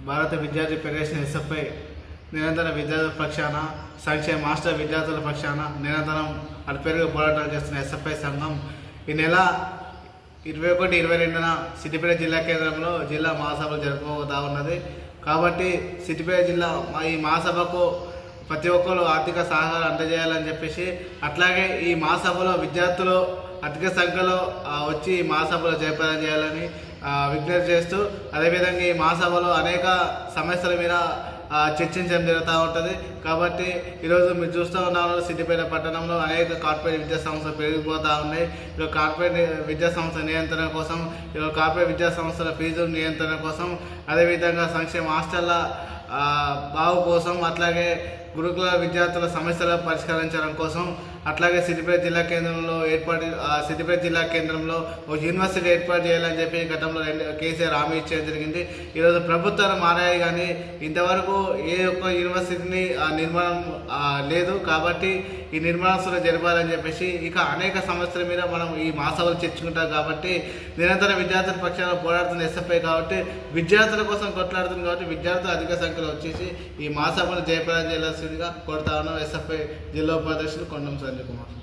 భారత విద్యార్థి federation SFI నిరంతర విద్యార్థుల పక్షాన సంక్షేమ మాస్టర్ విద్యార్థుల పక్షాన నిరంతరం అడిపేరుగా పోరాటాలు చేస్తున్న ఎస్ఎఫ్ఐ సంఘం ఈ నెల 21-22న సిద్దిపేట జిల్లా కేంద్రంలో జిల్లా మహాసభలు జరుపుకోబోతా ఉన్నది. కాబట్టి సిద్దిపేట జిల్లా ఈ మహాసభకు ప్రతి ఒక్కరు ఆర్థిక సహకారం అందజేయాలని చెప్పేసి, అట్లాగే ఈ మహాసభలో విద్యార్థులు అధిక సంఖ్యలో వచ్చి ఈ మహాసభలో జయప్రదం చేయాలని విజ్ఞప్తి చేస్తూ, అదేవిధంగా ఈ మహాసభలో అనేక సమస్యల మీద చర్చించడం జరుగుతూ ఉంటుంది. కాబట్టి ఈరోజు మీరు చూస్తూ ఉన్నారు, సిద్దిపేట పట్టణంలో అనేక కార్పొరేట్ విద్యా సంస్థలు పెరిగిపోతూ ఉన్నాయి. ఈరోజు కార్పొరేట్ విద్యా సంస్థల నియంత్రణ కోసం, ఈరోజు కార్పొరేట్ విద్యా సంస్థల ఫీజుల నియంత్రణ కోసం, అదేవిధంగా సంక్షేమ హాస్టళ్ల బాగు కోసం, అట్లాగే గురుకుల విద్యార్థుల సమస్యల పరిష్కరించడం కోసం, అట్లాగే సిద్దిపేట జిల్లా కేంద్రంలో ఒక యూనివర్సిటీ ఏర్పాటు చేయాలని చెప్పి గతంలో కేసీఆర్ హామీ ఇచ్చేయడం జరిగింది. ఈరోజు ప్రభుత్వాలు మారాయి కానీ ఇంతవరకు ఏ ఒక్క యూనివర్సిటీని నిర్మాణం లేదు. కాబట్టి ఈ నిర్మాణాలు జరపాలని చెప్పేసి ఇక అనేక సమస్యల మీద మనం ఈ మహాసభలు చర్చించుకుంటాం. కాబట్టి నిరంతర విద్యార్థుల పక్షాన పోరాడుతున్న ఎస్ఎఫ్ఐ కాబట్టి విద్యార్థుల కోసం కొట్లాడుతుంది. కాబట్టి విద్యార్థులు అధిక సంఖ్యలో వచ్చేసి ఈ మహాసభను జయప్రదం చేయాల్సిందిగా కోరుతా ఉన్నాం. ఎస్ఎఫ్ఐ జిల్లా ఉపాధ్యక్షులు కొండం సంజయ్ కుమార్.